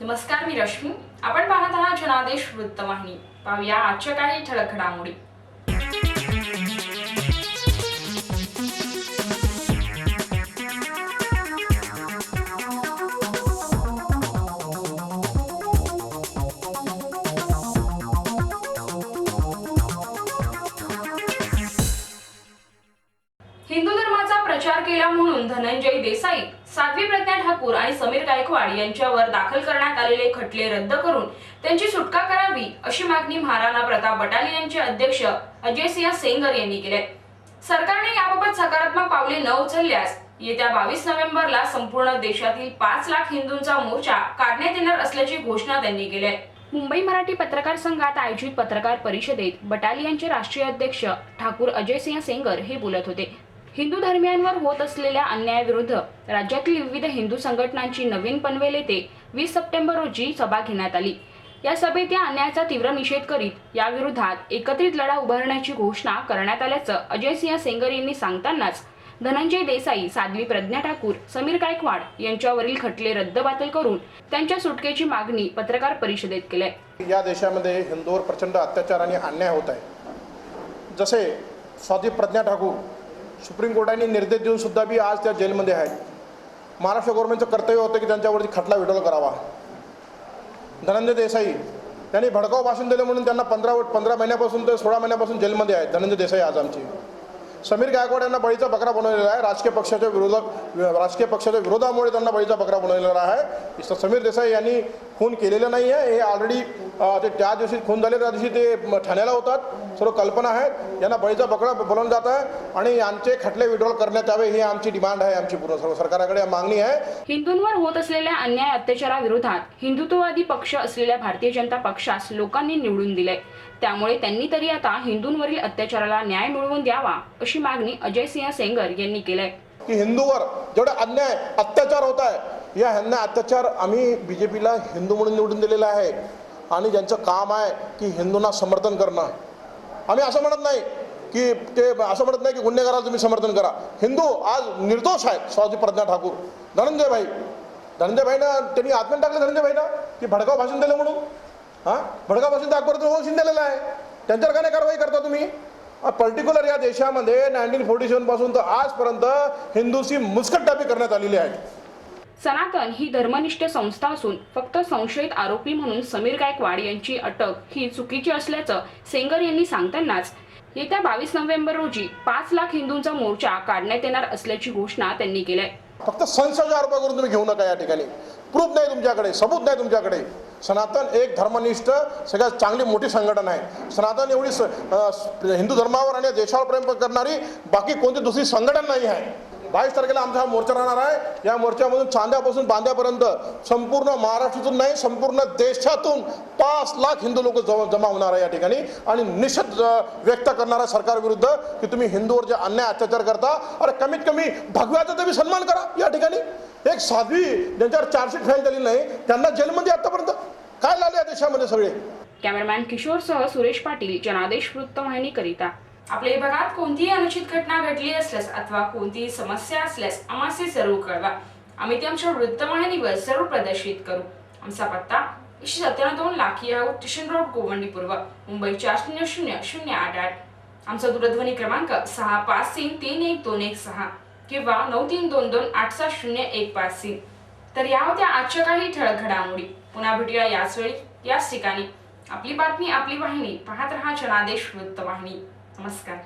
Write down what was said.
नमस्कार, मी रश्मी. आपण पाहत आहात जनादेश वृत्तवाहिनी. पाहूया आजच्या काही ठळक घडामोडी. हिंदू धर्माचा प्रचार केला म्हणून धनंजय देसाई, साध्वी प्रज्ञा ठाकूर आणि समीर गायकवाड यांच्यावर दाखल करण्यात आलेले खटले रद्द करून त्यांची सुटका करावी अशी मागणी महाराणा प्रताप बटालियनचे अध्यक्ष अजय सिंह सेंगर यांनी केली. सरकारने याबाबत सकारात्मक पावले न उचलल्यास येत्या 22 नोव्हेंबरला संपूर्ण देशातील 5 लाख हिंदूंचा मोर्चा काढण्यात येणार असल्याची घोषणा त्यांनी केली आहे. मुंबई मराठी पत्रकार संघात आयोजित पत्रकार परिषदेत बटालियनचे राष्ट्रीय अध्यक्ष ठाकूर अजय सिंह सेंगर हे बोलत होते. हिंदू धर्मियांवर होत असलेल्या अन्यायाविरुद्ध राज्यातील विविध हिंदू संघटनांची नवीन पनवेल येथे 20 सप्टेंबर रोजी सभा घेण्यात आली. या सभेत या अन्यायाचा तीव्र निषेध करीत या विरोधात एकत्रित लढा उभारण्याची घोषणा करण्यात आल्याचं अजय सिंह सेंगर यांनी सांगतानाच धनंजय देसाई, साध्वी प्रज्ञा ठाकूर, समीर गायकवाड यांच्यावरील खटले रद्दबातल करून त्यांच्या सुटकेची मागणी पत्रकार परिषदेत केली. या देशामध्ये हिंदूंवर प्रचंड अत्याचार आणि अन्याय होत आहे. जसे साध्वी प्रज्ञा ठाकूर सुप्रीम कोर्टाने निर्देश देऊन सुद्धा बी आज त्या जेलमध्ये आहेत. महाराष्ट्र गव्हर्नमेंटचं कर्तव्य होतं की त्यांच्यावरती खटला विड्रॉल करावा. धनंजय देसाई त्यांनी भडकाऊ भाषण दिलं म्हणून त्यांना 15 महिन्यापासून ते 16 महिन्यापासून जेलमध्ये आहेत. धनंजय देसाई आज आमची. समीर गायकवाड यांना बळीचा बकरा बनवलेला आहे. राजकीय पक्षाच्या विरोधामुळे त्यांना बळीचा बकरा बनवलेला आहे. समीर देसाई यांनी खून केलेलं नाही आहे. हे ऑलरेडी ते त्या दिवशी खून झाले त्या दिवशी ते ठाण्याला होतात. सर्व कल्पना आहेत. यांना बळीचा बकरा बनवून जात आहे आणि यांचे खटले विड्रॉल करण्यात यावे ही आमची डिमांड आहे. आमची पूर्ण सर्व सरकारकडे मागणी आहे. हिंदूंवर होत असलेल्या अन्याय अत्याचाराविरोधात हिंदुत्ववादी पक्ष असलेल्या भारतीय जनता पक्षास लोकांनी निवडून दिले. त्यामुळे त्यांनी तरी आता हिंदूंवरील अत्याचाराला न्याय मिळवून द्यावा अशी मागणी अजय सिंह सेंगर यांनी केली की हिंदूवर जेवढे अन्याय अत्याचार होत आहे या अन्याय अत्याचार आम्ही बीजेपीला हिंदू म्हणून निवडून दिलेलं आहे आणि ज्यांचं काम आहे की हिंदूंना समर्थन करणं. आम्ही असं म्हणत नाही की गुन्हेगाराला तुम्ही समर्थन करा. हिंदू आज निर्दोष आहेत. साध्वी प्रज्ञा ठाकूर, धनंजय भाईना त्यांनी आत्महत्या टाकलं. धनंजय भाईना की भडकाऊ भाषण दिलं म्हणून भडकाऊ भाषण दाखवतो ओळखून दिलेलं आहे. त्यांच्यावर काय नाही कारवाई करता तुम्ही? पर्टिक्युलर या देशामध्ये 1947 पासून तर आजपर्यंत हिंदूची मुस्कटदाबी करण्यात आलेली आहे. सनातन ही धर्मनिष्ठ संस्था असून फक्त संशयित आरोपी म्हणून समीर गायकवाड यांची अटक ही चुकीची असल्याचं सेंगर यांनी सांगतानाच येत्या 22 नोव्हेंबर रोजी 5 लाख हिंदूंचा मोर्चा काढण्यात येणार असल्याची घोषणा त्यांनी केली आहे. फक्त संशयाचा आरोप करून तुम्ही घेऊ नका. या ठिकाणी प्रूफ नाही तुमच्याकडे, सबूत नाही तुमच्याकडे. सनातन एक धर्मनिष्ठ सगळ्यात चांगली मोठी संघटना आहे. सनातन एवढी हिंदू धर्मावर आणि देशावर प्रेम करणारी बाकी कोणती दुसरी संघटना नाही आहे. 22 तारखेला आमचा हा मोर्चा राहणार आहे. या मोर्चामधून चांद्यापासून बांद्यापर्यंत संपूर्ण महाराष्ट्रातून नाही संपूर्ण देशातून 5 लाख हिंदू लोक जमा होणार आहे या ठिकाणी आणि निषेध व्यक्त करणार आहे सरकारविरुद्ध की तुम्ही हिंदूवर जे अन्याय अत्याचार करता. अरे कमीत कमी भगव्याचा तरी सन्मान करा. या ठिकाणी एक साध्वी ज्यांच्यावर चार्जशीट फाईल झाली नाही त्यांना जेलमध्ये आतापर्यंत काय लागले या देशामध्ये सगळे. कॅमेरामॅन किशोरसह सुरेश पाटील, जनादेश वृत्तवाहिनी करिता. आपल्या भागात कोणतीही अनुचित घटना घडली असल्यास अथवा कोणतीही समस्या असल्यास आम्हाला जरूर कळवा. आम्ही ते आमच्या वृत्तवाहिनीवर जरूर प्रदर्शित करू. आमचा पत्ता 197 lucky house, station road, Govandi पूर्व, मुंबई 400088. आमचा दूरध्वनी क्रमांक 65331216 किंवा 9322870153. तर या होत्या आजच्या काही ठळक घडामोडी. पुन्हा भेटूया याच वेळी याच ठिकाणी. आपली बातमी आपली वाहिनी. पाहत रहा जनादेश वृत्तवाहिनी. नमस्कार.